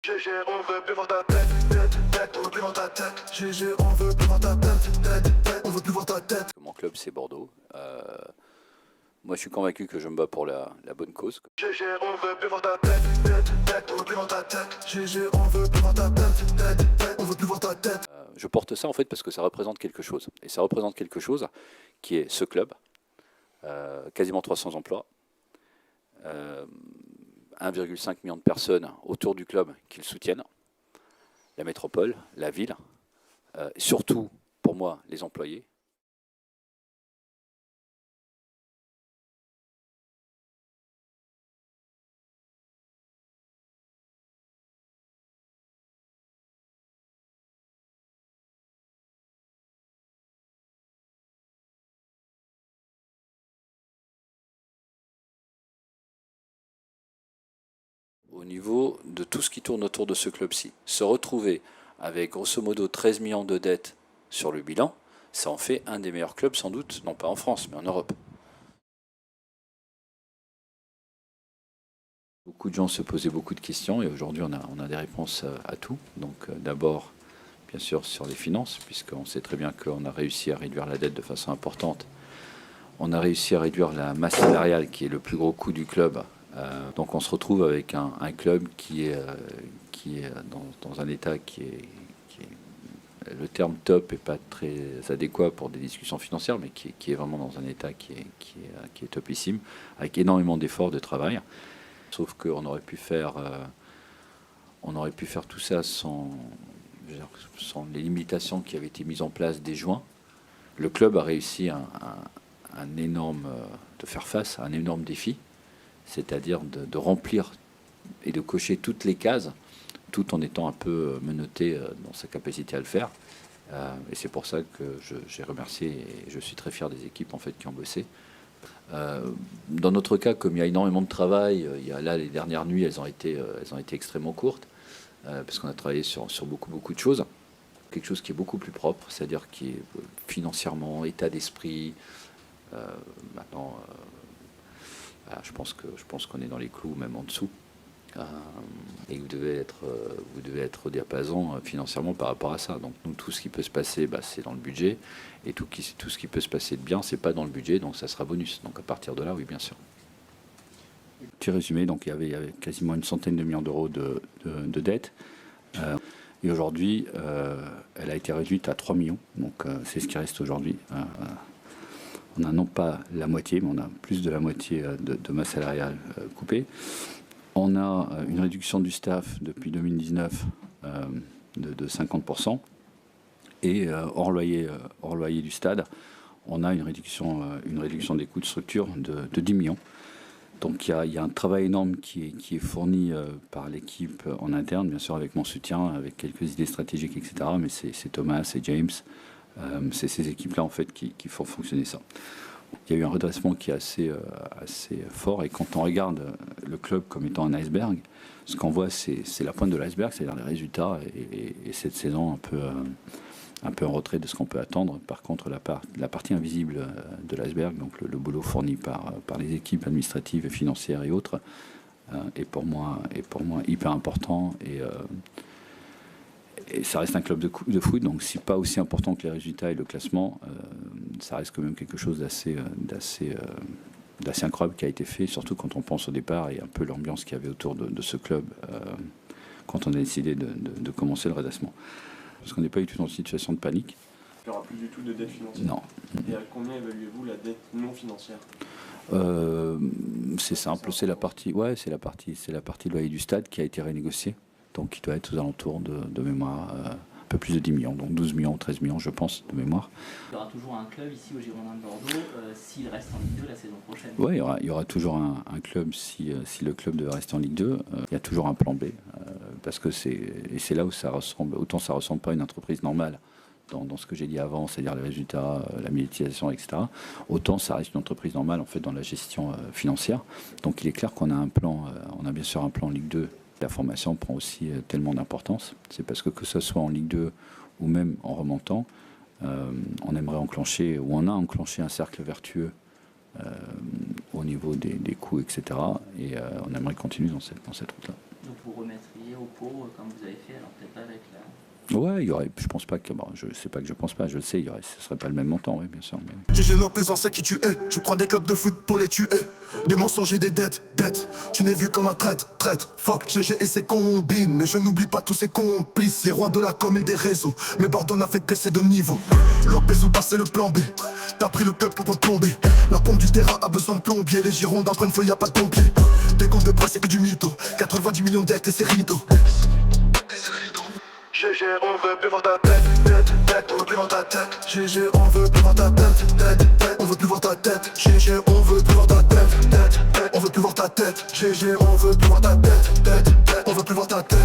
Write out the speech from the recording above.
GG, on veut plus voir ta tête, on veut plus voir ta tête. GG, on veut plus voir ta tête, on veut plus voir ta tête. Mon club, c'est Bordeaux. Moi, je suis convaincu que je me bats pour la bonne cause. GG, on veut plus voir ta tête, on veut plus voir ta tête. GG, on veut plus voir ta tête, on veut plus voir ta tête. Je porte ça en fait parce que ça représente quelque chose. Et ça représente quelque chose qui est ce club, quasiment 300 emplois, 1,5 million de personnes autour du club qui le soutiennent, la métropole, la ville, surtout pour moi les employés. Au niveau de tout ce qui tourne autour de ce club-ci, se retrouver avec grosso modo 13 millions de dettes sur le bilan, ça en fait un des meilleurs clubs sans doute, non pas en France, mais en Europe. Beaucoup de gens se posaient beaucoup de questions et aujourd'hui on a des réponses à tout. Donc d'abord, bien sûr, sur les finances, puisqu'on sait très bien qu'on a réussi à réduire la dette de façon importante. On a réussi à réduire la masse salariale qui est le plus gros coût du club. Donc on se retrouve avec un club qui est dans un état qui est le terme top n'est pas très adéquat pour des discussions financières, mais qui est vraiment dans un état qui est topissime, avec énormément d'efforts de travail. Sauf qu'on aurait pu faire tout ça sans les limitations qui avaient été mises en place dès juin. Le club a réussi de faire face à un énorme défi, c'est-à-dire de remplir et de cocher toutes les cases, tout en étant un peu menotté dans sa capacité à le faire. Et c'est pour ça que j'ai remercié et je suis très fier des équipes en fait qui ont bossé. Dans notre cas, comme il y a énormément de travail, là les dernières nuits, elles ont été extrêmement courtes parce qu'on a travaillé sur beaucoup de choses. Quelque chose qui est beaucoup plus propre, c'est-à-dire qui est financièrement, état d'esprit. Maintenant, je pense qu'on est dans les clous, même en dessous. Et vous devez être au diapason financièrement par rapport à ça. Donc nous, tout ce qui peut se passer, c'est dans le budget, et tout ce qui peut se passer de bien, c'est pas dans le budget, donc ça sera bonus. Donc à partir de là, oui, bien sûr. Petit résumé, donc il y avait quasiment une centaine de millions d'euros de dettes. Et aujourd'hui, elle a été réduite à 3 millions. Donc c'est ce qui reste aujourd'hui. On a non pas la moitié, mais on a plus de la moitié de masse salariale coupée. On a une réduction du staff depuis 2019 de 50%. Et hors loyer du stade, on a une réduction des coûts de structure de 10 millions. Donc il y a un travail énorme qui est fourni par l'équipe en interne, bien sûr avec mon soutien, avec quelques idées stratégiques, etc. Mais c'est Thomas, c'est James, c'est ces équipes-là en fait qui font fonctionner ça. Il y a eu un redressement qui est assez fort, et quand on regarde le club comme étant un iceberg, ce qu'on voit c'est la pointe de l'iceberg, c'est-à-dire les résultats, et cette saison un peu en retrait de ce qu'on peut attendre. Par contre, la partie invisible de l'iceberg, donc le boulot fourni par les équipes administratives et financières et autres, est pour moi hyper important, et ça reste un club de foot, donc c'est pas aussi important que les résultats et le classement. Ça reste quand même quelque chose d'assez incroyable qui a été fait, surtout quand on pense au départ et un peu l'ambiance qu'il y avait autour de ce club quand on a décidé de commencer le redressement. Parce qu'on n'est pas du tout dans une situation de panique. Il n'y aura plus du tout de dette financière. Non. Et à combien évaluez-vous la dette non financière ? C'est simple, c'est la partie loyer du stade qui a été renégociée, donc qui doit être aux alentours de mémoire un peu plus de 10 millions, donc 12 millions, 13 millions je pense de mémoire. Il y aura toujours un club ici au Girondins de Bordeaux s'il reste en Ligue 2 la saison prochaine. Oui, il y aura toujours un club si le club devait rester en Ligue 2. Il y a toujours un plan B, parce que c'est là où ça ressemble, autant ça ressemble pas à une entreprise normale dans ce que j'ai dit avant, c'est-à-dire les résultats, la monétisation, etc. Autant ça reste une entreprise normale en fait dans la gestion financière. Donc il est clair qu'on a un plan, on a bien sûr un plan en Ligue 2. La formation prend aussi tellement d'importance. C'est parce que ce soit en Ligue 2 ou même en remontant, on aimerait enclencher, ou on a enclenché un cercle vertueux au niveau des coûts, etc. Et on aimerait continuer dans cette route-là. vous remettriez au pot comme vous avez fait, alors peut-être pas avec la... Ouais, il y aurait, je pense pas que, bon, je sais pas que je pense pas, je le sais, il y aurait, ce serait pas le même montant, oui, bien sûr. Mais... GG leur présence c'est qui tu es. Je prends des clubs de foot pour les tuer. Des mensonges et des dettes. Tu n'es vu comme un traître. Fuck GG et ses combines. Mais je n'oublie pas tous ses complices. Les rois de la com et des réseaux. Mais Bordeaux n'a fait que baisser de niveau. Lopez ou passer le plan B. T'as pris le club pour te plomber. La pompe du terrain a besoin de plombier. Les girondins d'un prennent feu, y'a pas de pompier. Des comptes de presse et que du mytho. 90 millions dettes et c'est rideau. GG, on veut plus voir ta tête, on veut plus voir ta tête. GG, on veut plus voir ta tête, on veut plus voir ta tête. GG, on veut plus voir ta tête, on veut plus voir ta tête. GG, on veut plus voir ta tête, on veut plus voir ta tête.